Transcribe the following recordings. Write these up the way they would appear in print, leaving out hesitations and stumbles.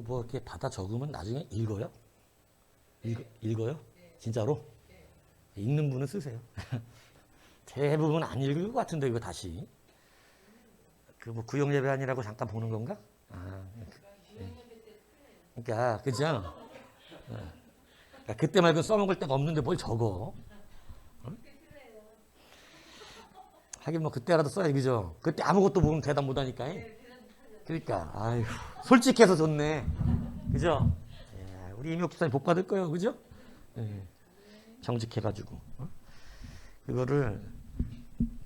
뭐 이렇게 받아 적으면 나중에 읽어요? 읽어요? 진짜로? 읽는 분은 쓰세요. 대부분 안 읽을 것 같은데 이거 다시. 그 뭐 구역 예배 아니라고 잠깐 보는 건가? 아, 그러니까 그죠? 그러니까 그때 말고 써먹을 데가 없는데 뭘 적어? 어? 하긴 뭐 그때라도 써야 그죠? 그때 아무것도 모르면 대답 못하니까. 그러니까 아유 솔직해서 좋네. 그죠? 예, 우리 임혁 집사님 복 받을 거예요, 그죠? 예, 정직해가지고 그거를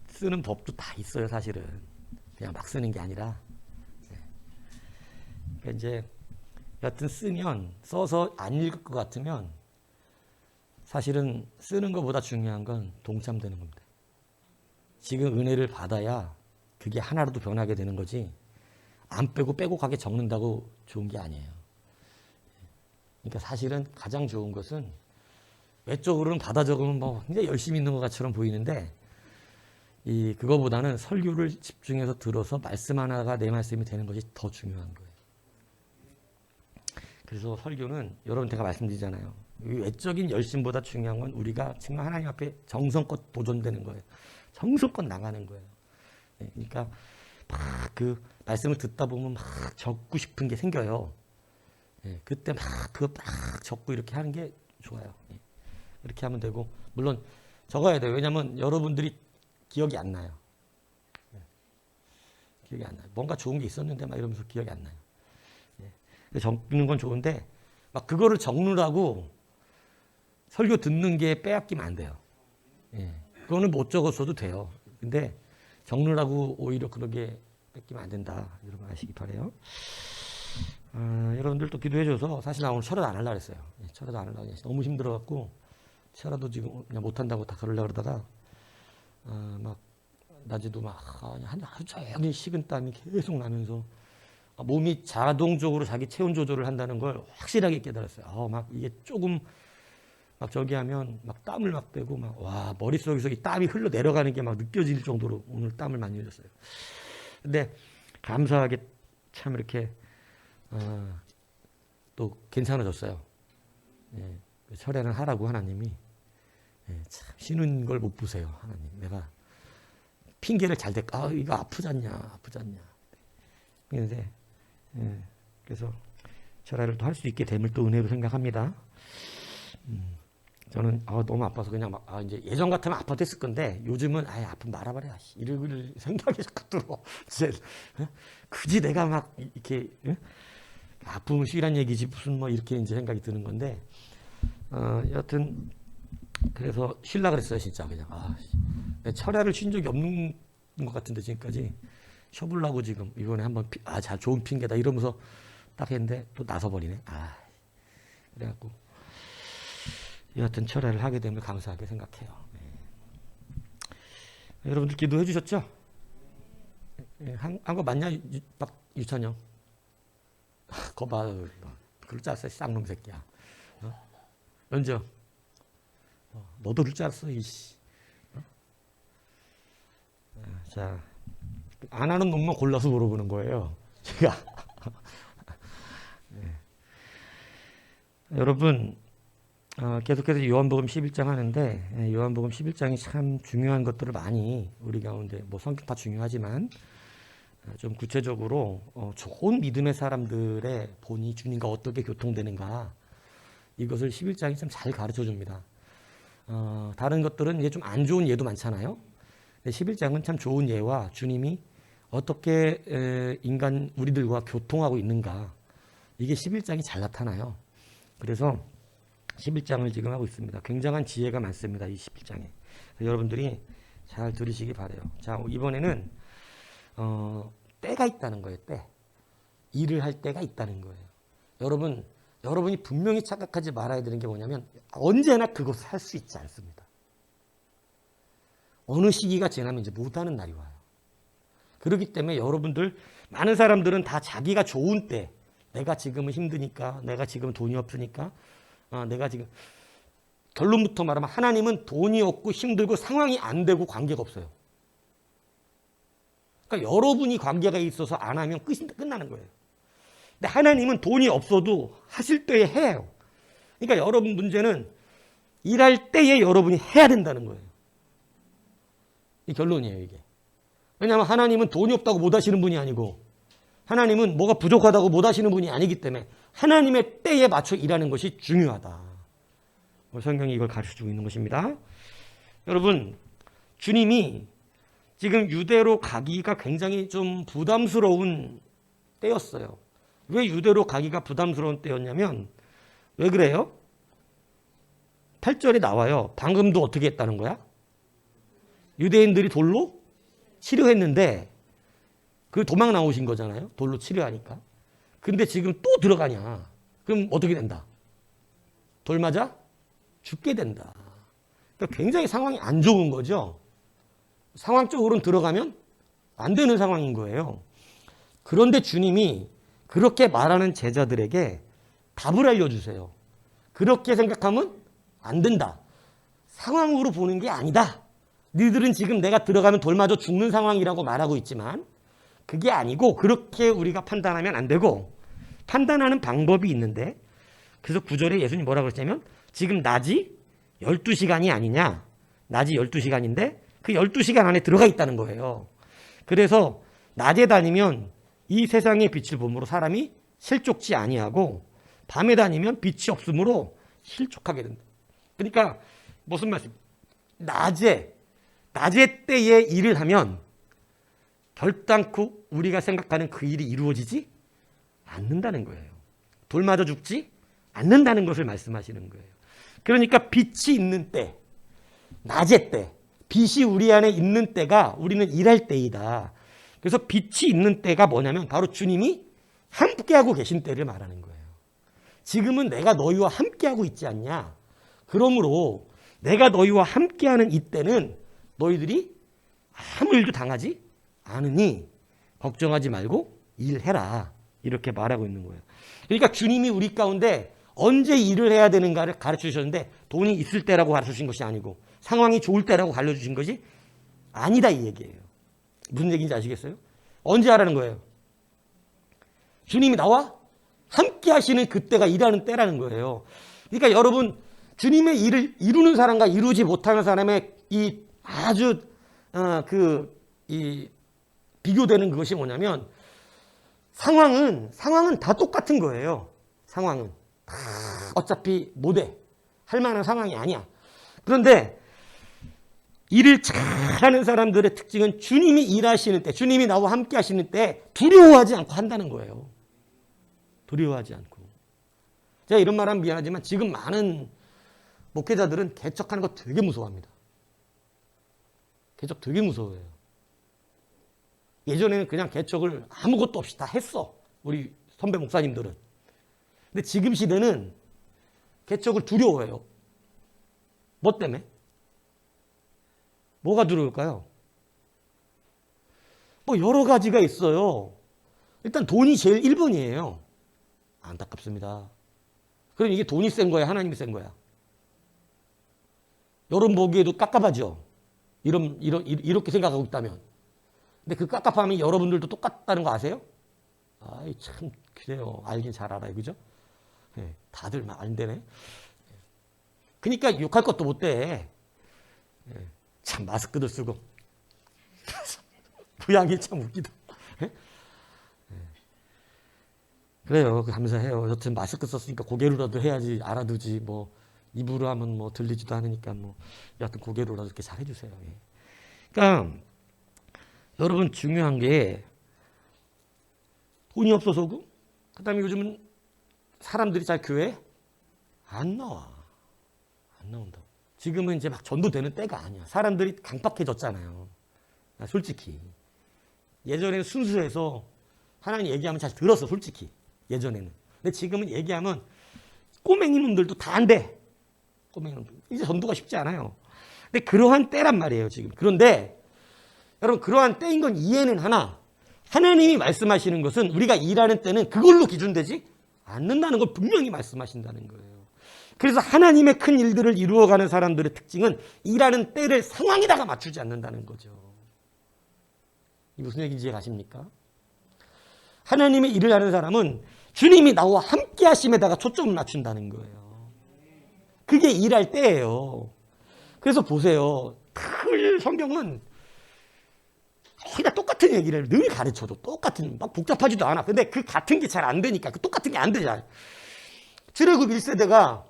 쓰는 법도 다 있어요, 사실은. 그냥 막 쓰는 게 아니라. 예. 그러니까 이제 여튼 쓰면 써서 안 읽을 것 같으면 사실은 쓰는 것보다 중요한 건 동참되는 겁니다. 지금 은혜를 받아야 그게 하나라도 변하게 되는 거지 안 빼고 빼곡하게 적는다고 좋은 게 아니에요. 그러니까 사실은 가장 좋은 것은 외적으로는 받아 적으면 뭐 굉장히 열심히 있는 것처럼 보이는데 그거보다는 설교를 집중해서 들어서 말씀 하나가 내 말씀이 되는 것이 더 중요한 거예요. 그래서 설교는 여러분 제가 말씀드리잖아요. 외적인 열심보다 중요한 건 우리가 정말 하나님 앞에 정성껏 도전되는 거예요. 정성껏 나가는 거예요. 그러니까 막 그 말씀을 듣다 보면 막 적고 싶은 게 생겨요. 그때 막 그거 막 적고 이렇게 하는 게 좋아요. 이렇게 하면 되고 물론 적어야 돼요. 왜냐하면 여러분들이 기억이 안 나요. 기억이 안 나요. 뭔가 좋은 게 있었는데 막 이러면서 기억이 안 나요. 적는 건 좋은데 막 그거를 적느라고 설교 듣는 게 빼앗기면 안 돼요. 그거는 못 적었어도 돼요. 근데 적느라고 오히려 그러게 뺏기면 안 된다. 여러분 아시기 바라요. 여러분들도 기도해줘서 사실 나 오늘 철학 안 하려고 했어요. 철학 안 하려고 했어요. 너무 힘들어갖고 철학도 지금 그냥 못한다고 다 그러려고 그러다가 막 낮에도 막 하루 종일 식은땀이 계속 나면서 몸이 자동적으로 자기 체온 조절을 한다는 걸 확실하게 깨달았어요. 막 이게 조금 막 저기 하면 막 땀을 막 빼고 막 와 머릿속에서 이 땀이 흘러 내려가는 게 막 느껴질 정도로 오늘 땀을 많이 흘렸어요. 근데 감사하게 참 이렇게 또 괜찮아졌어요. 철회는 하라고 하나님이 참 쉬는 걸 못 보세요. 하나님 내가 핑계를 잘 대. 이거 아프지 않냐. 그런데 그래서 철회를 또 할 수 있게 됨을 또 은혜로 생각합니다. 저는 너무 아파서 그냥 막 이제 예전 같으면 아파도 했을 건데 요즘은 아프면 말아버려 이럴 생각이 자꾸 들어. 이제 굳이 내가 막 이렇게 아픔은 쉬란 얘기지 무슨 뭐 이렇게 이제 생각이 드는 건데 여튼 그래서 쉴라 그랬어요 진짜 그냥 철야를 쉰 적이 없는 것 같은데 지금까지 쉬어보려고 지금 이번에 한번 자 좋은 핑계다 이러면서 딱 했는데 또 나서버리네. 그래갖고 여하튼 철회를 하게 됨을 감사하게 생각해요. 여러분들 기도해 주셨죠? 한 거 맞냐? 유찬영. 거 봐. 그럴 줄 알았어. 쌍놈 새끼야. 연정. 너도 그럴 줄 알았어. 이씨. 자, 안 하는 놈만 골라서 물어보는 거예요. 제가. 여러분 계속해서 요한복음 11장 하는데 요한복음 11장이 참 중요한 것들을 많이 우리 가운데 뭐 성경 다 중요하지만 좀 구체적으로 좋은 믿음의 사람들의 본이 주님과 어떻게 교통되는가 이것을 11장이 참 잘 가르쳐 줍니다. 다른 것들은 이제 좀 안 좋은 예도 많잖아요. 11장은 참 좋은 예와 주님이 어떻게 인간 우리들과 교통하고 있는가 이게 11장이 잘 나타나요. 그래서 11장을 지금 하고 있습니다. 굉장한 지혜가 많습니다. 이 11장에. 여러분들이 잘 들으시기 바라요. 자, 이번에는 때가 있다는 거예요. 때. 일을 할 때가 있다는 거예요. 여러분이 분명히 착각하지 말아야 되는 게 뭐냐면 언제나 그것을 할 수 있지 않습니다. 어느 시기가 지나면 이제 못하는 날이 와요. 그렇기 때문에 여러분들 많은 사람들은 다 자기가 좋은 때 내가 지금은 힘드니까 내가 지금 돈이 없으니까 내가 지금 결론부터 말하면 하나님은 돈이 없고 힘들고 상황이 안 되고 관계가 없어요. 그러니까 여러분이 관계가 있어서 안 하면 끝나는 거예요. 근데 하나님은 돈이 없어도 하실 때에 해요. 그러니까 여러분 문제는 일할 때에 여러분이 해야 된다는 거예요. 이 결론이에요, 이게. 왜냐하면 하나님은 돈이 없다고 못 하시는 분이 아니고 하나님은 뭐가 부족하다고 못 하시는 분이 아니기 때문에 하나님의 때에 맞춰 일하는 것이 중요하다. 성경이 이걸 가르쳐주고 있는 것입니다. 여러분, 주님이 지금 유대로 가기가 굉장히 좀 부담스러운 때였어요. 왜 유대로 가기가 부담스러운 때였냐면 왜 그래요? 8절에 나와요. 방금도 어떻게 했다는 거야? 유대인들이 돌로 치료했는데 그 도망 나오신 거잖아요. 돌로 치료하니까. 근데 지금 또 들어가냐? 그럼 어떻게 된다? 돌 맞아? 죽게 된다. 그러니까 굉장히 상황이 안 좋은 거죠. 상황적으로는 들어가면 안 되는 상황인 거예요. 그런데 주님이 그렇게 말하는 제자들에게 답을 알려주세요. 그렇게 생각하면 안 된다. 상황으로 보는 게 아니다. 너희들은 지금 내가 들어가면 돌 맞아 죽는 상황이라고 말하고 있지만 그게 아니고 그렇게 우리가 판단하면 안 되고 판단하는 방법이 있는데 그래서 9절에 예수님이 뭐라고 그랬냐면 지금 낮이 12시간이 아니냐. 낮이 12시간인데 그 12시간 안에 들어가 있다는 거예요. 그래서 낮에 다니면 이 세상의 빛을 보므로 사람이 실족지 아니하고 밤에 다니면 빛이 없으므로 실족하게 된다. 그러니까 무슨 말씀? 낮에 때에 일을 하면 결단코 우리가 생각하는 그 일이 이루어지지 않는다는 거예요. 돌 맞아 죽지 않는다는 것을 말씀하시는 거예요. 그러니까 빛이 있는 때, 낮의 때, 빛이 우리 안에 있는 때가 우리는 일할 때이다. 그래서 빛이 있는 때가 뭐냐면 바로 주님이 함께하고 계신 때를 말하는 거예요. 지금은 내가 너희와 함께하고 있지 않냐. 그러므로 내가 너희와 함께하는 이때는 너희들이 아무 일도 당하지 않으니 걱정하지 말고 일해라. 이렇게 말하고 있는 거예요. 그러니까 주님이 우리 가운데 언제 일을 해야 되는가를 가르쳐 주셨는데 돈이 있을 때라고 가르쳐 주신 것이 아니고 상황이 좋을 때라고 가르쳐 주신 것이 아니다 이 얘기예요. 무슨 얘기인지 아시겠어요? 언제 하라는 거예요? 주님이 나와 함께 하시는 그때가 일하는 때라는 거예요. 그러니까 여러분 주님의 일을 이루는 사람과 이루지 못하는 사람의 이 아주 비교되는 그것이 뭐냐면 상황은 다 똑같은 거예요. 상황은 다 어차피 못해. 할 만한 상황이 아니야. 그런데 일을 잘하는 사람들의 특징은 주님이 일하시는 때, 주님이 나와 함께 하시는 때 두려워하지 않고 한다는 거예요. 두려워하지 않고. 제가 이런 말하면 미안하지만 지금 많은 목회자들은 개척하는 거 되게 무서워합니다. 개척 되게 무서워해요. 예전에는 그냥 개척을 아무것도 없이 다 했어. 우리 선배 목사님들은. 근데 지금 시대는 개척을 두려워해요. 뭐 때문에? 뭐가 두려울까요? 뭐 여러 가지가 있어요. 일단 돈이 제일 1번이에요. 안타깝습니다. 그럼 이게 돈이 센 거야? 하나님이 센 거야? 여러분 보기에도 깝깝하죠? 이렇게 생각하고 있다면. 근데 그 깝깝함이 여러분들도 똑같다는 거 아세요? 아이, 참, 그래요. 알긴 잘 알아요. 그죠? 네, 다들 막 안 되네. 그러니까 욕할 것도 못 돼. 네, 참, 마스크도 쓰고. 부양이 참 웃기다. 네? 그래요. 감사해요. 여튼 마스크 썼으니까 고개로라도 해야지 알아두지. 뭐 입으로 하면 뭐 들리지도 않으니까 뭐 여하튼 고개로라도 이렇게 잘 해주세요. 예. 그러니까 여러분 중요한 게 돈이 없어서고 그다음에 요즘은 사람들이 잘 교회 안 나와. 안 나온다고. 지금은 이제 막 전도되는 때가 아니야. 사람들이 강박해졌잖아요. 솔직히. 예전에는 순수해서 하나님 얘기하면 잘 들었어. 솔직히. 예전에는. 근데 지금은 얘기하면 꼬맹이 놈들도 다 안 돼. 꼬맹이 놈들. 이제 전도가 쉽지 않아요. 근데 그러한 때란 말이에요. 지금. 그런데 여러분 그러한 때인 건 이해는 하나. 하나님이 말씀하시는 것은 우리가 일하는 때는 그걸로 기준되지 않는다는 걸 분명히 말씀하신다는 거예요. 그래서 하나님의 큰 일들을 이루어가는 사람들의 특징은 일하는 때를 상황에다가 맞추지 않는다는 거죠. 이 무슨 얘기인지 가십니까? 하나님의 일을 하는 사람은 주님이 나와 함께 하심에다가 초점을 맞춘다는 거예요. 그게 일할 때예요. 그래서 보세요. 늘 성경은 거의 다 똑같은 얘기를 늘 가르쳐줘. 똑같은, 막 복잡하지도 않아. 근데 그 같은 게 잘 안 되니까, 그 똑같은 게 안 되잖아요. 출애굽 1세대가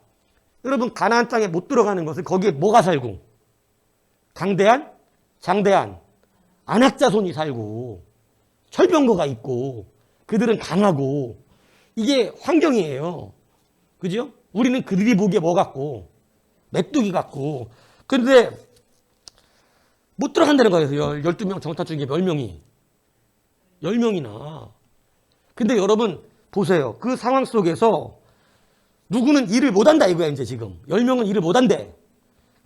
여러분 가나안 땅에 못 들어가는 것은 거기에 뭐가 살고? 강대한, 장대한, 안악자손이 살고 철병거가 있고 그들은 강하고 이게 환경이에요. 그죠? 우리는 그들이 보기에 뭐 같고 메뚜기 같고 근데 못 들어간다는 거예요. 12명 정탐 중에 몇 명이? 10명이나. 근데 여러분 보세요. 그 상황 속에서 누구는 일을 못한다 이거야 이제 지금. 10명은 일을 못한대.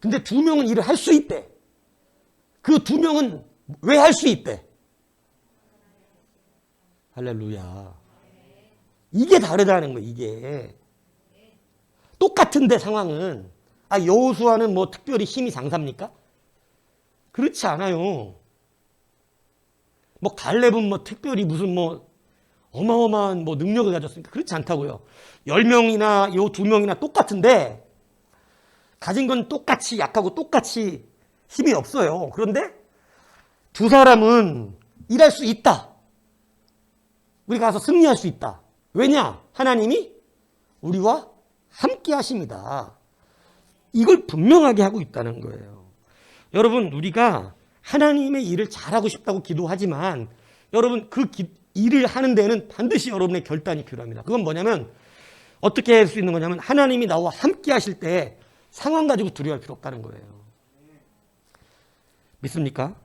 근데 2명은 일을 할 수 있대. 그 2명은 왜 할 수 있대? 할렐루야. 이게 다르다는 거예요. 이게. 똑같은데 상황은. 여호수아는 뭐 특별히 힘이 장사입니까? 그렇지 않아요. 뭐 갈렙은 뭐 특별히 무슨 뭐 어마어마한 뭐 능력을 가졌으니까 그렇지 않다고요. 10명이나 요 2명이나 똑같은데 가진 건 똑같이 약하고 똑같이 힘이 없어요. 그런데 두 사람은 일할 수 있다. 우리가 가서 승리할 수 있다. 왜냐? 하나님이 우리와 함께 하십니다. 이걸 분명하게 하고 있다는 거예요. 여러분 우리가 하나님의 일을 잘하고 싶다고 기도하지만 여러분 그 일을 하는 데는 반드시 여러분의 결단이 필요합니다. 그건 뭐냐면 어떻게 할 수 있는 거냐면 하나님이 나와 함께 하실 때 상황 가지고 두려워할 필요 없다는 거예요. 믿습니까?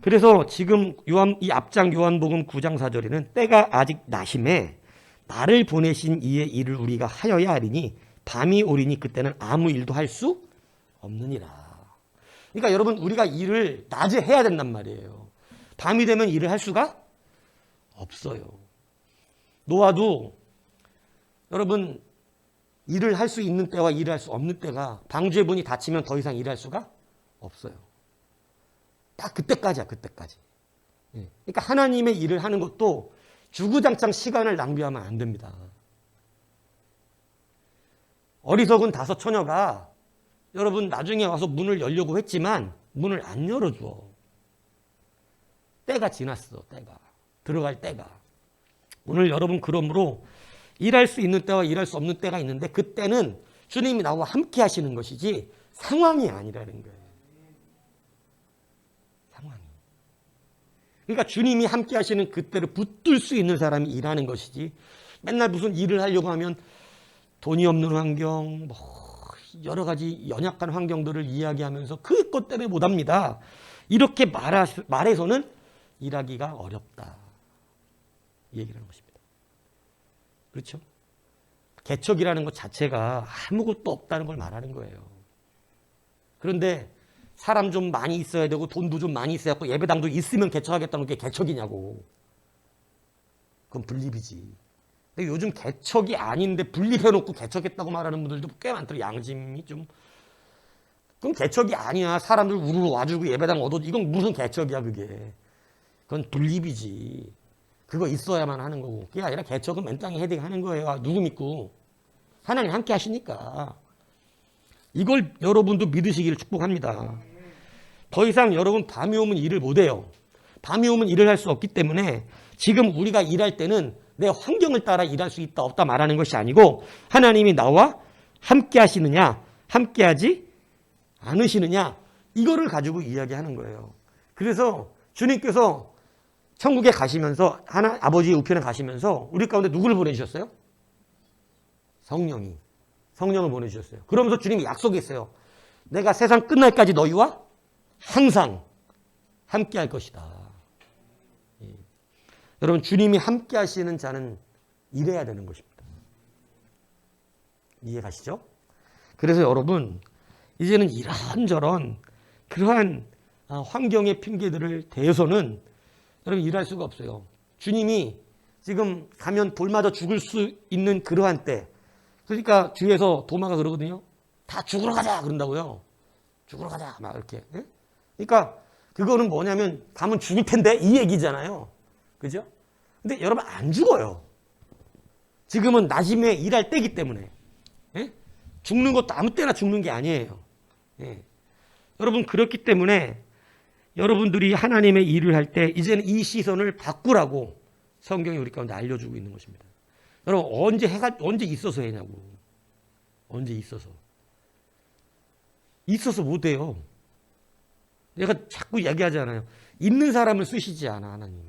그래서 지금 이 앞장 요한복음 9장 4절에는 때가 아직 나심에 나를 보내신 이의 일을 우리가 하여야 하리니 밤이 오리니 그때는 아무 일도 할 수 없느니라. 그러니까 여러분 우리가 일을 낮에 해야 된단 말이에요. 밤이 되면 일을 할 수가 없어요. 노아도 여러분 일을 할 수 있는 때와 일을 할 수 없는 때가 방주의 닫히면 더 이상 일할 수가 없어요. 딱 그때까지야. 그때까지. 그러니까 하나님의 일을 하는 것도 주구장창 시간을 낭비하면 안 됩니다. 어리석은 5 처녀가 여러분 나중에 와서 문을 열려고 했지만 문을 안 열어줘. 때가 지났어. 때가. 들어갈 때가. 오늘 여러분 그러므로 일할 수 있는 때와 일할 수 없는 때가 있는데 그때는 주님이 나와 함께 하시는 것이지 상황이 아니라는 거예요. 상황이. 그러니까 주님이 함께 하시는 그때를 붙들 수 있는 사람이 일하는 것이지 맨날 무슨 일을 하려고 하면 돈이 없는 환경, 뭐 여러 가지 연약한 환경들을 이야기하면서 그것 때문에 못합니다. 이렇게 말해서는 일하기가 어렵다. 이 얘기를 하는 것입니다. 그렇죠? 개척이라는 것 자체가 아무것도 없다는 걸 말하는 거예요. 그런데 사람 좀 많이 있어야 되고 돈도 좀 많이 있어야 하고 예배당도 있으면 개척하겠다는 게 개척이냐고. 그건 분립이지. 근데 요즘 개척이 아닌데 분립해놓고 개척했다고 말하는 분들도 꽤 많더라고요. 양심이 좀. 그건 개척이 아니야. 사람들 우르르 와주고 예배당 얻어도 이건 무슨 개척이야 그게. 그건 분립이지. 그거 있어야만 하는 거고. 그게 아니라 개척은 맨땅에 헤딩하는 거예요. 누구 믿고. 하나님 함께 하시니까. 이걸 여러분도 믿으시기를 축복합니다. 더 이상 여러분 밤이 오면 일을 못해요. 밤이 오면 일을 할 수 없기 때문에 지금 우리가 일할 때는 내 환경을 따라 일할 수 있다 없다 말하는 것이 아니고 하나님이 나와 함께 하시느냐 함께 하지 않으시느냐 이거를 가지고 이야기하는 거예요. 그래서 주님께서 천국에 가시면서 아버지의 우편에 가시면서 우리 가운데 누구를 보내주셨어요? 성령을 보내주셨어요. 그러면서 주님이 약속했어요. 내가 세상 끝날까지 너희와 항상 함께 할 것이다. 예. 여러분 주님이 함께 하시는 자는 일해야 되는 것입니다. 이해 가시죠? 그래서 여러분 이제는 이런저런 그러한 환경의 핑계들을 대해서는 여러분 일할 수가 없어요. 주님이 지금 가면 돌 맞아 죽을 수 있는 그러한 때 그러니까 뒤에서 도마가 그러거든요. 다 죽으러 가자 그런다고요. 죽으러 가자 막 이렇게. 예? 그러니까 그거는 뭐냐면 가면 죽을 텐데 이 얘기잖아요. 그죠? 근데 여러분 안 죽어요. 지금은 낮임에 일할 때이기 때문에. 예? 죽는 것도 아무 때나 죽는 게 아니에요. 예. 여러분 그렇기 때문에 여러분들이 하나님의 일을 할 때 이제는 이 시선을 바꾸라고 성경이 우리 가운데 알려주고 있는 것입니다. 여러분 언제 있어서 해냐고. 언제 있어서 못해요. 내가 자꾸 얘기하잖아요. 있는 사람을 쓰시지 않아 하나님이.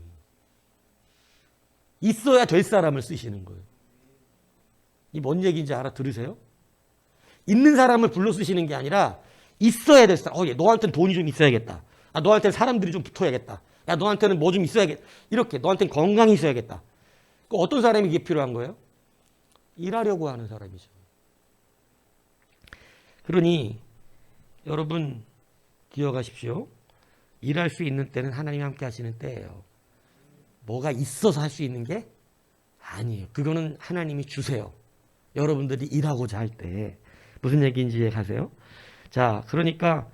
있어야 될 사람을 쓰시는 거예요. 이 뭔 얘기인지 알아들으세요? 있는 사람을 불러 쓰시는 게 아니라 있어야 될 사람. 너한테는 돈이 좀 있어야겠다. 너한테는 사람들이 좀 붙어야겠다. 야, 너한테는 뭐 좀 있어야겠다. 이렇게 너한테는 건강이 있어야겠다. 어떤 사람이 이게 필요한 거예요? 일하려고 하는 사람이죠. 그러니 여러분 기억하십시오. 일할 수 있는 때는 하나님이 함께 하시는 때예요. 뭐가 있어서 할 수 있는 게 아니에요. 그거는 하나님이 주세요. 여러분들이 일하고자 할 때. 무슨 얘기인지 이해가세요? 자, 그러니까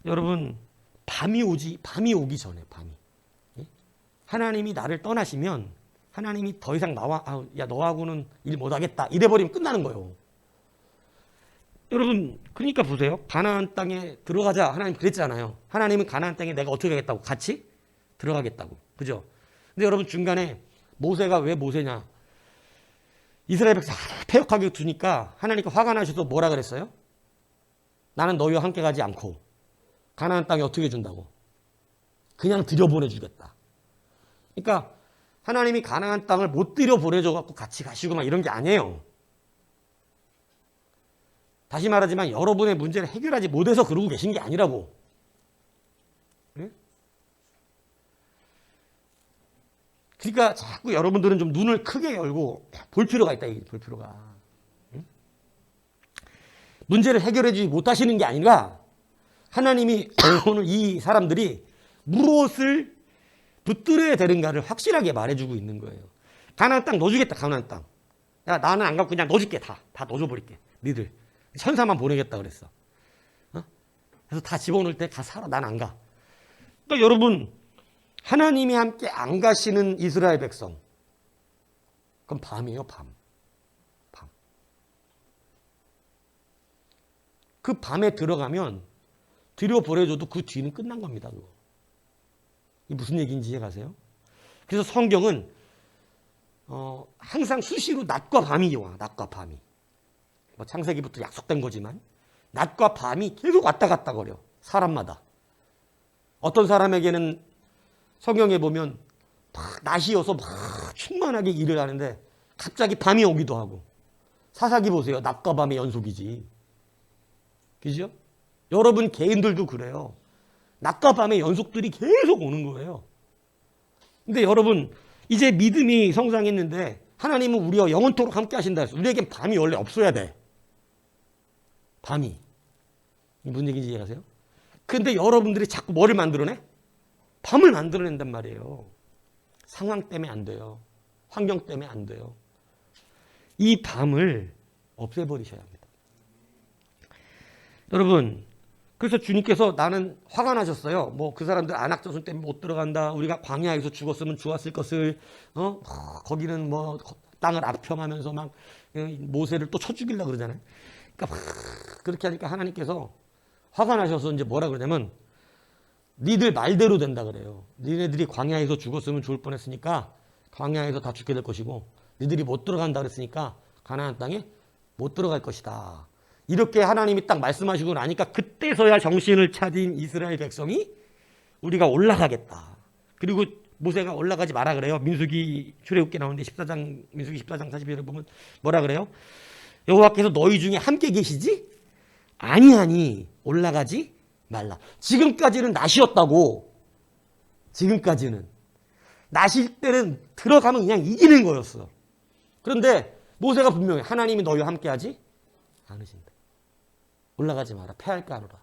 여러분 밤이 오기 전에 밤이. 하나님이 나를 떠나시면 하나님이 더 이상 야 너하고는 일 못하겠다 이래버리면 끝나는 거예요. 여러분 그러니까 보세요. 가나안 땅에 들어가자 하나님 그랬잖아요. 하나님은 가나안 땅에 내가 어떻게 하겠다고 같이 들어가겠다고. 그죠? 근데 여러분 중간에 모세가 왜 모세냐. 이스라엘 백성 패역하게 두니까 하나님께 화가 나셔서 뭐라 그랬어요? 나는 너희와 함께 가지 않고 가나안 땅에 어떻게 준다고? 그냥 들여보내주겠다. 그러니까 하나님이 가나안 땅을 못 들여보내줘갖고 같이 가시고 막 이런 게 아니에요. 다시 말하지만 여러분의 문제를 해결하지 못해서 그러고 계신 게 아니라고. 네? 그러니까 자꾸 여러분들은 좀 눈을 크게 열고 볼 필요가 있다. 볼 필요가. 응? 문제를 해결해주지 못하시는 게 아니라 하나님이 오늘 이 사람들이 무엇을 붙들어야 되는가를 확실하게 말해주고 있는 거예요. 가나안 땅 넣어주겠다. 가나안 땅. 야 나는 안 갖고 그냥 넣어줄게. 다 넣어줘버릴게. 니들. 천사만 보내겠다 그랬어. 그래서 다 집어넣을 때 가 살아. 난 안 가. 그러니까 여러분 하나님이 함께 안 가시는 이스라엘 백성. 그럼 밤이에요. 밤. 그 밤에 들어가면 들여보내줘도 그 뒤는 끝난 겁니다. 그거. 이게 무슨 얘기인지 이해가세요? 그래서 성경은 항상 수시로 낮과 밤이 와. 낮과 밤이. 뭐 창세기부터 약속된 거지만 낮과 밤이 계속 왔다 갔다 거려. 사람마다. 어떤 사람에게는 성경에 보면 막 낮이어서 막 충만하게 일을 하는데 갑자기 밤이 오기도 하고. 사사기 보세요. 낮과 밤의 연속이지. 그죠? 여러분 개인들도 그래요. 낮과 밤의 연속들이 계속 오는 거예요. 근데 여러분 이제 믿음이 성장했는데 하나님은 우리와 영원토록 함께 하신다 해서 우리에겐 밤이 원래 없어야 돼. 밤이. 무슨 얘기인지 이해하세요? 근데 여러분들이 자꾸 뭐를 만들어내? 밤을 만들어낸단 말이에요. 상황 때문에 안 돼요. 환경 때문에 안 돼요. 이 밤을 없애버리셔야 합니다. 여러분 그래서 주님께서 나는 화가 나셨어요. 뭐 그 사람들 안악자손 때문에 못 들어간다. 우리가 광야에서 죽었으면 좋았을 것을 거기는 뭐 땅을 압평하면서 막 모세를 또 쳐 죽이려고 그러잖아요. 그러니까 막 그렇게 하니까 하나님께서 화가 나셔서 이제 뭐라 그러냐면 니들 말대로 된다 그래요. 니네들이 광야에서 죽었으면 좋을 뻔했으니까 광야에서 다 죽게 될 것이고 니들이 못 들어간다 그랬으니까 가나안 땅에 못 들어갈 것이다. 이렇게 하나님이 딱 말씀하시고 나니까 그때서야 정신을 차린 이스라엘 백성이 우리가 올라가겠다. 그리고 모세가 올라가지 마라 그래요. 민수기 출애굽기 나오는데 민수기 14장 41을 보면 뭐라 그래요? 여호와께서 너희 중에 함께 계시지? 아니하니 올라가지 말라. 지금까지는 낮이었다고. 지금까지는. 낮일 때는 들어가면 그냥 이기는 거였어. 그런데 모세가 분명히 하나님이 너희와 함께 하지 않으신다. 올라가지 마라. 패할까 하노라.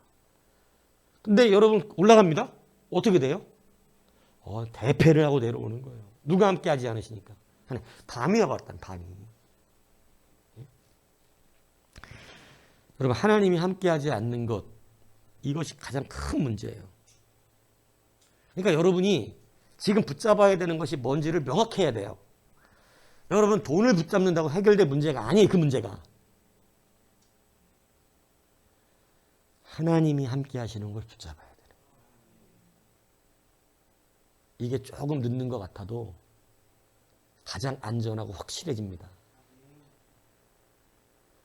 근데 여러분 올라갑니다. 어떻게 돼요? 대패를 하고 내려오는 거예요. 누가 함께 하지 않으시니까. 밤이 와버렸다. 밤이. 여러분 하나님이 함께 하지 않는 것 이것이 가장 큰 문제예요. 그러니까 여러분이 지금 붙잡아야 되는 것이 뭔지를 명확해야 돼요. 여러분 돈을 붙잡는다고 해결될 문제가 아니에요. 그 문제가. 하나님이 함께 하시는 걸 붙잡아야 돼요. 이게 조금 늦는 것 같아도 가장 안전하고 확실해집니다.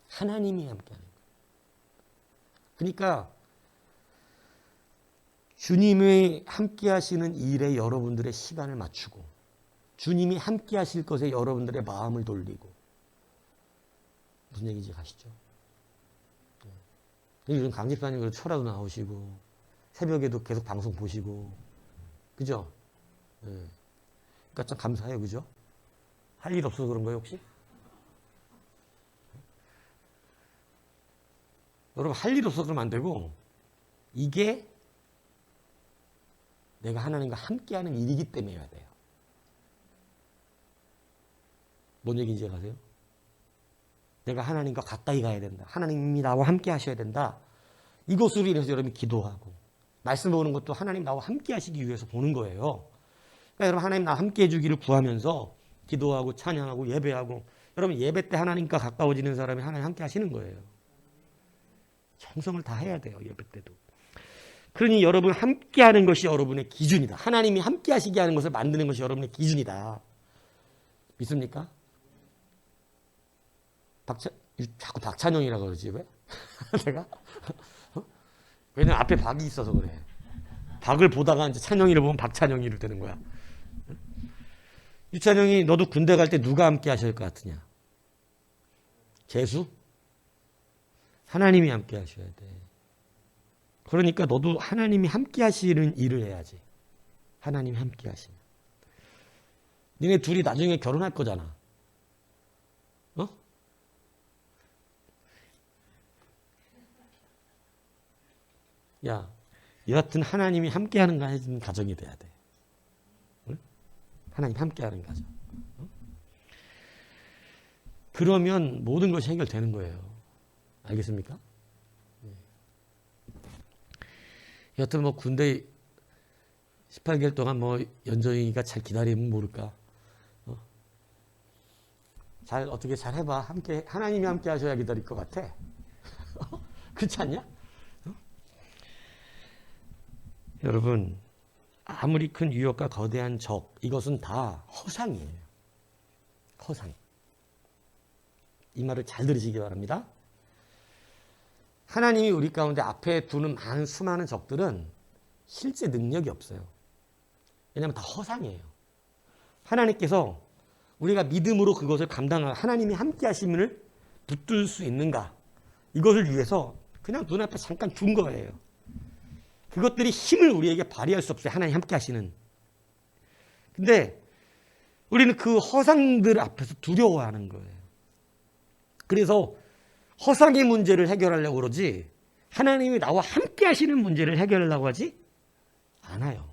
하나님이 함께 하는 거예요. 그러니까 주님이 함께 하시는 일에 여러분들의 시간을 맞추고 주님이 함께 하실 것에 여러분들의 마음을 돌리고 무슨 얘기인지 가시죠? 요즘 강 집사님 철화도 나오시고 새벽에도 계속 방송 보시고 그죠? 그러니까 참 감사해요. 그죠? 할 일 없어서 그런 거예요 혹시? 여러분 할 일 없어서 그러면 안 되고 이게 내가 하나님과 함께하는 일이기 때문에여야 돼요. 뭔 얘기인지 아세요? 내가 하나님과 가까이 가야 된다. 하나님이 나와 함께 하셔야 된다. 이것으로 인해서 여러분이 기도하고 말씀 보는 것도 하나님 나와 함께 하시기 위해서 보는 거예요. 그러니까 여러분 하나님 나와 함께 해주기를 구하면서 기도하고 찬양하고 예배하고 여러분 예배 때 하나님과 가까워지는 사람이 하나님 함께 하시는 거예요. 정성을 다 해야 돼요. 예배 때도. 그러니 여러분 함께 하는 것이 여러분의 기준이다. 하나님이 함께 하시게 하는 것을 만드는 것이 여러분의 기준이다. 믿습니까? 자꾸 박찬영이라고 그러지 왜? 내가? 왜냐면 앞에 박이 있어서 그래. 박을 보다가 이제 찬영이를 보면 박찬영이를 되는 거야. 유찬영이 너도 군대 갈 때 누가 함께 하실 것 같으냐? 재수? 하나님이 함께 하셔야 돼. 그러니까 너도 하나님이 함께 하시는 일을 해야지. 하나님이 함께 하시는. 니네 둘이 나중에 결혼할 거잖아. 어? 야, 여하튼 하나님이 함께 하는 가정이 돼야 돼. 응? 하나님 함께 하는 가정. 응? 그러면 모든 것이 해결되는 거예요. 알겠습니까? 여하튼 뭐 군대 18개월 동안 뭐 연정이가 잘 기다리면 모를까. 잘 어떻게 잘 해봐. 함께 하나님이 함께 하셔야 기다릴 것 같아. 그렇지 않냐? 여러분 아무리 큰 유혹과 거대한 적 이것은 다 허상이에요. 허상. 이 말을 잘 들으시기 바랍니다. 하나님이 우리 가운데 앞에 두는 많은 수많은 적들은 실제 능력이 없어요. 왜냐하면 다 허상이에요. 하나님께서 우리가 믿음으로 그것을 감당할 하나님이 함께 하심을 붙들 수 있는가 이것을 위해서 그냥 눈앞에 잠깐 준 거예요. 그것들이 힘을 우리에게 발휘할 수 없어요. 하나님 함께 하시는. 근데 우리는 그 허상들 앞에서 두려워하는 거예요. 그래서 허상의 문제를 해결하려고 그러지 하나님이 나와 함께 하시는 문제를 해결하려고 하지 않아요.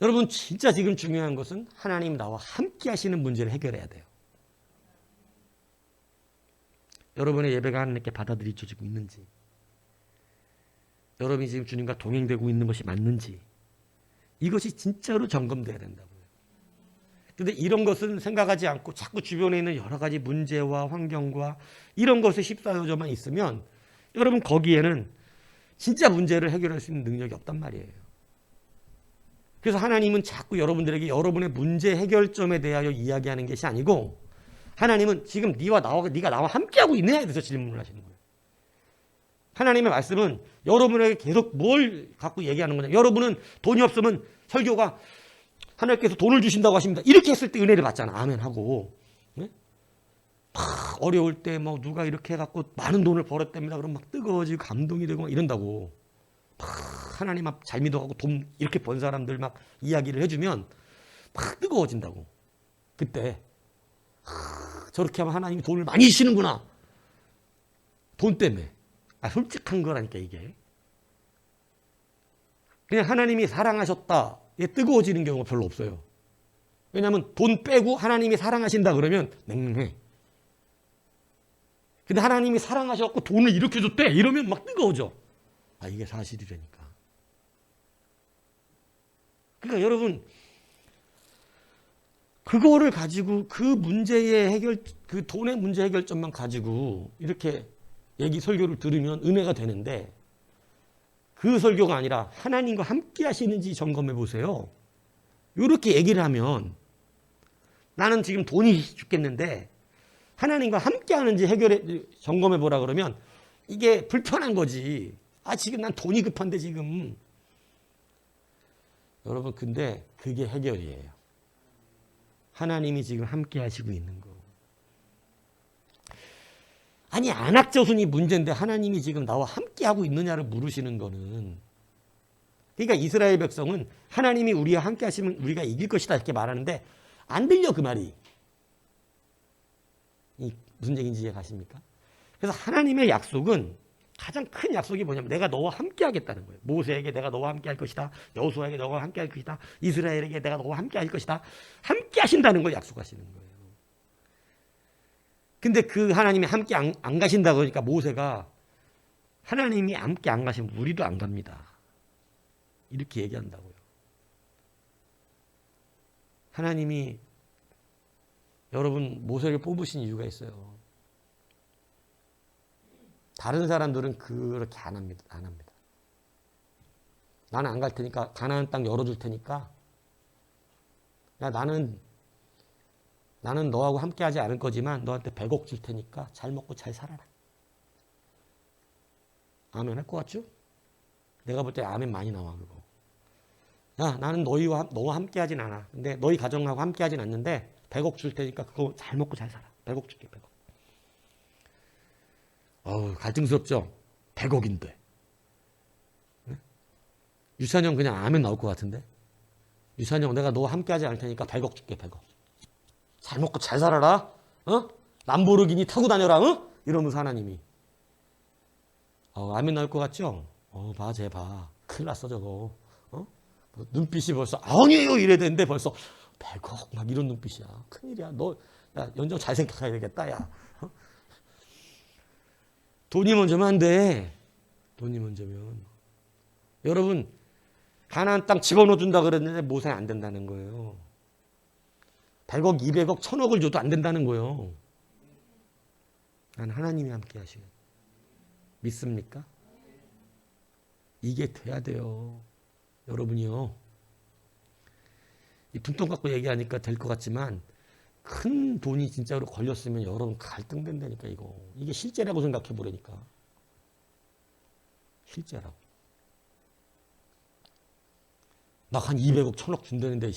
여러분 진짜 지금 중요한 것은 하나님 나와 함께 하시는 문제를 해결해야 돼요. 여러분의 예배가 하나님께 받아들여지고 있는지 여러분이 지금 주님과 동행되고 있는 것이 맞는지 이것이 진짜로 점검돼야 된다고요. 그런데 이런 것은 생각하지 않고 자꾸 주변에 있는 여러 가지 문제와 환경과 이런 것에 휩싸여져만 있으면 여러분 거기에는 진짜 문제를 해결할 수 있는 능력이 없단 말이에요. 그래서 하나님은 자꾸 여러분들에게 여러분의 문제 해결점에 대하여 이야기하는 것이 아니고 하나님은 지금 네가 나와 함께하고 있느냐에 대해서 질문을 하시는 거예요. 하나님의 말씀은 여러분에게 계속 뭘 갖고 얘기하는 거냐. 여러분은 돈이 없으면 설교가 하나님께서 돈을 주신다고 하십니다. 이렇게 했을 때 은혜를 받잖아. 아멘 하고. 네? 막 어려울 때 뭐 누가 이렇게 해갖고 많은 돈을 벌었답니다. 그럼 막 뜨거워지고 감동이 되고 막 이런다고. 막 하나님 앞 잘 믿어가고 돈 이렇게 번 사람들 막 이야기를 해주면 막 뜨거워진다고. 그때 저렇게 하면 하나님이 돈을 많이 주시는구나. 돈 때문에. 솔직한 거라니까 이게. 그냥 하나님이 사랑하셨다. 뜨거워지는 경우가 별로 없어요. 왜냐하면 돈 빼고 하나님이 사랑하신다 그러면 냉랭해. 근데 하나님이 사랑하셔서 돈을 이렇게 줬대 이러면 막 뜨거워져. 이게 사실이라니까. 그러니까 여러분 그거를 가지고 그 문제의 그 돈의 문제 해결점만 가지고 이렇게 설교를 들으면 은혜가 되는데, 그 설교가 아니라 하나님과 함께 하시는지 점검해 보세요. 이렇게 얘기를 하면, 나는 지금 돈이 죽겠는데 하나님과 함께 하는지 점검해 보라 그러면 이게 불편한 거지. 지금 난 돈이 급한데 지금. 여러분, 근데 그게 해결이에요. 하나님이 지금 함께 하시고 있는 거. 안악저순이 문제인데 하나님이 지금 나와 함께 하고 있느냐를 물으시는 거는, 그러니까 이스라엘 백성은 하나님이 우리와 함께 하시면 우리가 이길 것이다 이렇게 말하는데 안 들려, 그 말이. 무슨 얘기인지 이해 가십니까? 그래서 하나님의 약속은, 가장 큰 약속이 뭐냐면 내가 너와 함께 하겠다는 거예요. 모세에게 내가 너와 함께 할 것이다. 여호수아에게 너와 함께 할 것이다. 이스라엘에게 내가 너와 함께 할 것이다. 함께 하신다는 걸 약속하시는 거예요. 근데 그 하나님이 함께 안 가신다 그러니까 모세가, 하나님이 함께 안 가시면 우리도 안 갑니다, 이렇게 얘기한다고요. 하나님이 여러분 모세를 뽑으신 이유가 있어요. 다른 사람들은 그렇게 안 합니다. 나는 안 갈 테니까, 가나안 땅 열어줄 테니까, 야, 나는 너하고 함께 하지 않을 거지만 너한테 100억 줄 테니까 잘 먹고 잘 살아라. 아멘 할 것 같죠? 내가 볼 때 아멘 많이 나와, 그거. 야, 나는 너와 함께 하진 않아. 근데 너희 가정하고 함께 하진 않는데 100억 줄 테니까 그거 잘 먹고 잘 살아. 100억 줄게, 100억. 갈등스럽죠? 100억인데. 네? 유찬영 그냥 아멘 나올 것 같은데? 유찬영, 내가 너와 함께 하지 않을 테니까 100억 줄게, 100억. 잘 먹고 잘 살아라. 람보르기니 타고 다녀라. 이러면서 하나님이. 아멘 나올 것 같죠? 쟤 봐. 큰일 났어, 저거. 눈빛이 벌써, 아니에요! 이래야 되는데 벌써 100억 막 이런 눈빛이야. 큰일이야. 야, 연정 잘 생각해야 되겠다, 야. 돈이 먼저면 안 돼. 돈이 먼저면. 여러분, 가나안 땅 집어넣어 준다 그랬는데 모세 안 된다는 거예요. 100억, 200억, 1000억을 줘도 안 된다는 거예요. 난 하나님이 함께 하시고. 믿습니까? 이게 돼야 돼요. 여러분이요. 이 분통 갖고 얘기하니까 될 것 같지만, 큰 돈이 진짜로 걸렸으면 여러분 갈등된다니까, 이거. 이게 실제라고 생각해 보라니까. 실제라고. 막 한 200억, 1000억 준다는데,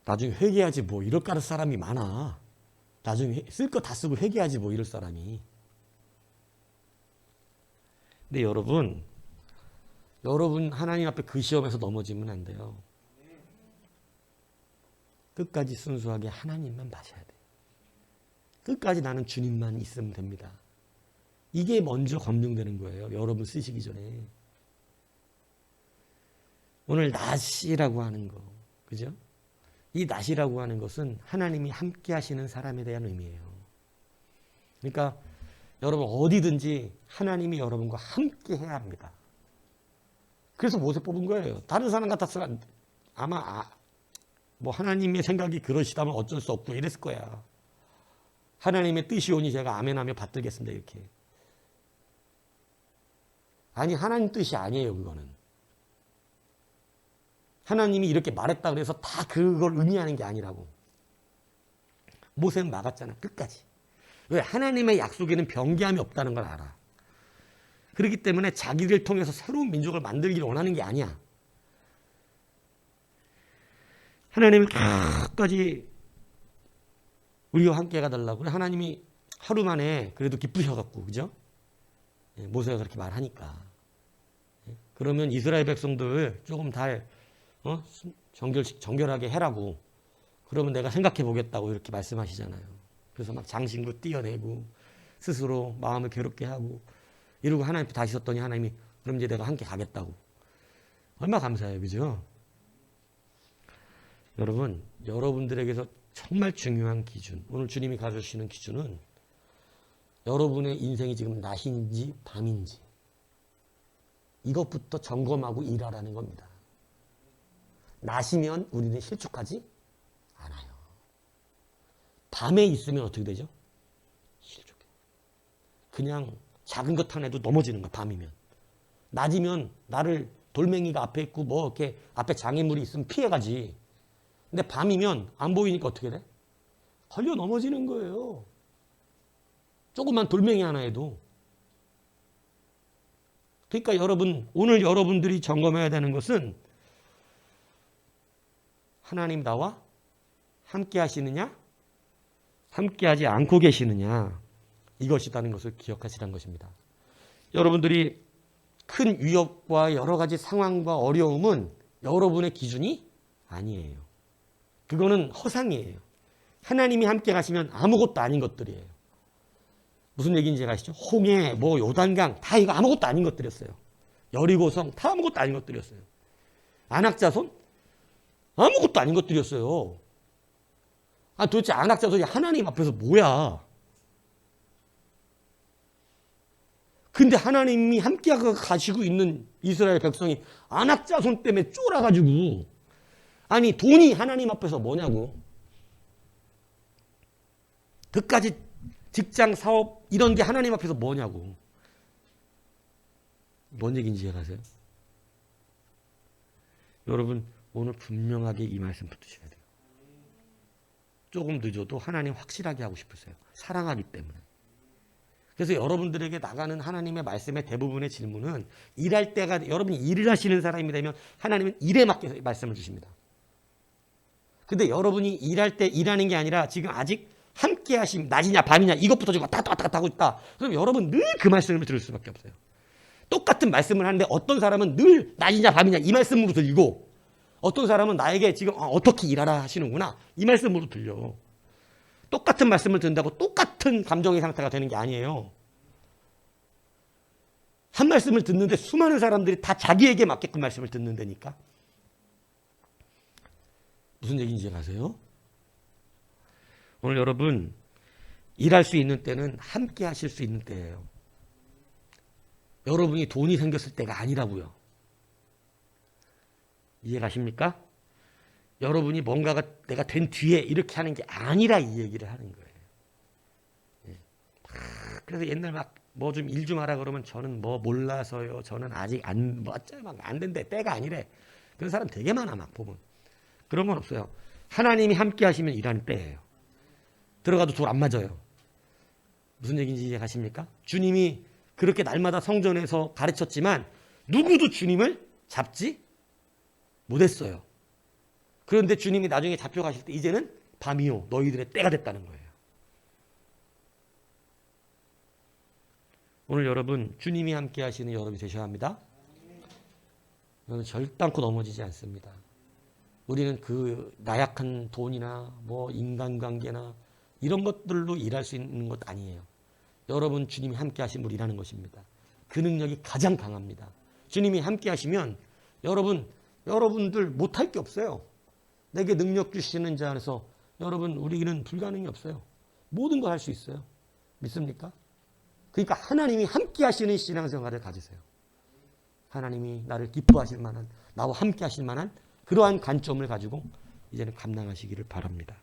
나중에 회개하지 뭐, 이럴 까는 사람이 많아. 나중에 쓸 거 다 쓰고 회개하지 뭐, 이럴 사람이. 근데 여러분 하나님 앞에 그 시험에서 넘어지면 안 돼요. 끝까지 순수하게 하나님만 봐셔야 돼요. 끝까지 나는 주님만 있으면 됩니다. 이게 먼저 검증되는 거예요. 여러분 쓰시기 전에. 오늘 낫이라고 하는 거, 그죠? 이 낫이라고 하는 것은 하나님이 함께 하시는 사람에 대한 의미예요. 그러니까 여러분 어디든지 하나님이 여러분과 함께 해야 합니다. 그래서 모세 뽑은 거예요. 다른 사람 같았으면 아마 뭐 하나님의 생각이 그러시다면 어쩔 수 없고 이랬을 거야. 하나님의 뜻이 오니 제가 아멘하며 받들겠습니다, 이렇게. 아니, 하나님 뜻이 아니에요, 그거는. 하나님이 이렇게 말했다 그래서 다 그걸 의미하는 게 아니라고. 모세는 막았잖아, 끝까지. 왜? 하나님의 약속에는 변개함이 없다는 걸 알아. 그렇기 때문에 자기를 통해서 새로운 민족을 만들기를 원하는 게 아니야. 하나님이 끝까지 우리와 함께 가달라고. 하나님이 하루 만에 그래도 기쁘셔갖고, 그죠? 모세가 그렇게 말하니까. 그러면 이스라엘 백성들 조금 달 정결하게 해라고. 그러면 내가 생각해 보겠다고 이렇게 말씀하시잖아요. 그래서 막 장신구 띄어내고 스스로 마음을 괴롭게 하고 이러고 하나님 다시 섰더니 하나님이 그럼 이제 내가 함께 가겠다고. 얼마나 감사해요, 그죠? 여러분, 여러분들에게서 정말 중요한 기준, 오늘 주님이 가져주시는 기준은 여러분의 인생이 지금 낮인지 밤인지 이것부터 점검하고 일하라는 겁니다. 낮이면 우리는 실족하지 않아요. 밤에 있으면 어떻게 되죠? 실족해. 그냥 작은 것 하나에도 넘어지는 거야, 밤이면. 낮이면 나를 돌멩이가 앞에 있고 뭐 이렇게 앞에 장애물이 있으면 피해가지. 근데 밤이면 안 보이니까 어떻게 돼? 걸려 넘어지는 거예요. 조그만 돌멩이 하나에도. 그러니까 여러분, 오늘 여러분들이 점검해야 되는 것은 하나님 나와 함께 하시느냐? 함께 하지 않고 계시느냐? 이것이라는 것을 기억하시라는 것입니다. 여러분들이 큰 위협과 여러 가지 상황과 어려움은 여러분의 기준이 아니에요. 그거는 허상이에요. 하나님이 함께 가시면 아무것도 아닌 것들이에요. 무슨 얘기인지 아시죠? 홍해, 뭐 요단강 다 이거 아무것도 아닌 것들이었어요. 여리고성 다 아무것도 아닌 것들이었어요. 안악자손 아무것도 아닌 것들이었어요. 도대체 안악자손이 하나님 앞에서 뭐야? 근데 하나님이 함께 가시고 있는 이스라엘 백성이 안악자손 때문에 쫄아가지고 아니 돈이 하나님 앞에서 뭐냐고. 그까지 직장, 사업 이런 게 하나님 앞에서 뭐냐고. 뭔 얘기인지 이해가세요? 여러분 오늘 분명하게 이 말씀 붙으셔야 돼요. 조금 늦어도 하나님 확실하게 하고 싶으세요. 사랑하기 때문에. 그래서 여러분들에게 나가는 하나님의 말씀의 대부분의 질문은 일할 때가 여러분이 일을 하시는 사람이 되면 하나님은 일에 맞게 말씀을 주십니다. 근데 여러분이 일할 때 일하는 게 아니라 지금 아직 함께 하심 낮이냐 밤이냐 이것부터 지금 왔다 갔다 하고 있다. 그럼 여러분 늘 그 말씀을 들을 수밖에 없어요. 똑같은 말씀을 하는데 어떤 사람은 늘 낮이냐 밤이냐 이 말씀으로 들리고 어떤 사람은 나에게 지금 어떻게 일하라 하시는구나 이 말씀으로 들려. 똑같은 말씀을 듣는다고 똑같은 감정의 상태가 되는 게 아니에요. 한 말씀을 듣는데 수많은 사람들이 다 자기에게 맞게끔 말씀을 듣는다니까. 무슨 얘기인지 아세요? 오늘 여러분 일할 수 있는 때는 함께 하실 수 있는 때예요. 여러분이 돈이 생겼을 때가 아니라고요. 이해가십니까? 여러분이 뭔가가 내가 된 뒤에 이렇게 하는 게 아니라 이 얘기를 하는 거예요. 예. 그래서 옛날 막 뭐 좀 일 좀 하라 그러면 저는 뭐 몰라서요. 저는 아직 안 된대. 때가 아니래. 그런 사람 되게 많아 막 보면. 그런 건 없어요. 하나님이 함께 하시면 일하는 때예요. 들어가도 돌 안 맞아요. 무슨 얘기인지 이해가십니까? 주님이 그렇게 날마다 성전에서 가르쳤지만 누구도 주님을 잡지 못했어요. 그런데 주님이 나중에 잡혀가실 때 이제는 밤이요 너희들의 때가 됐다는 거예요. 오늘 여러분 주님이 함께 하시는 여러분이 되셔야 합니다. 여러분 절단코 넘어지지 않습니다. 우리는 그 나약한 돈이나 뭐 인간관계나 이런 것들로 일할 수 있는 것 아니에요. 여러분 주님이 함께 하심으로 일하는 것입니다. 그 능력이 가장 강합니다. 주님이 함께 하시면 여러분들 못할 게 없어요. 내게 능력 주시는 자 안에서 여러분 우리는 불가능이 없어요. 모든 걸 할 수 있어요. 믿습니까? 그러니까 하나님이 함께 하시는 신앙생활을 가지세요. 하나님이 나를 기뻐하실 만한 나와 함께 하실 만한 그러한 관점을 가지고 이제는 감당하시기를 바랍니다.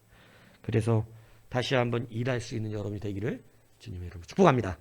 그래서 다시 한번 일할 수 있는 여러분이 되기를 주님의 이름으로 축복합니다.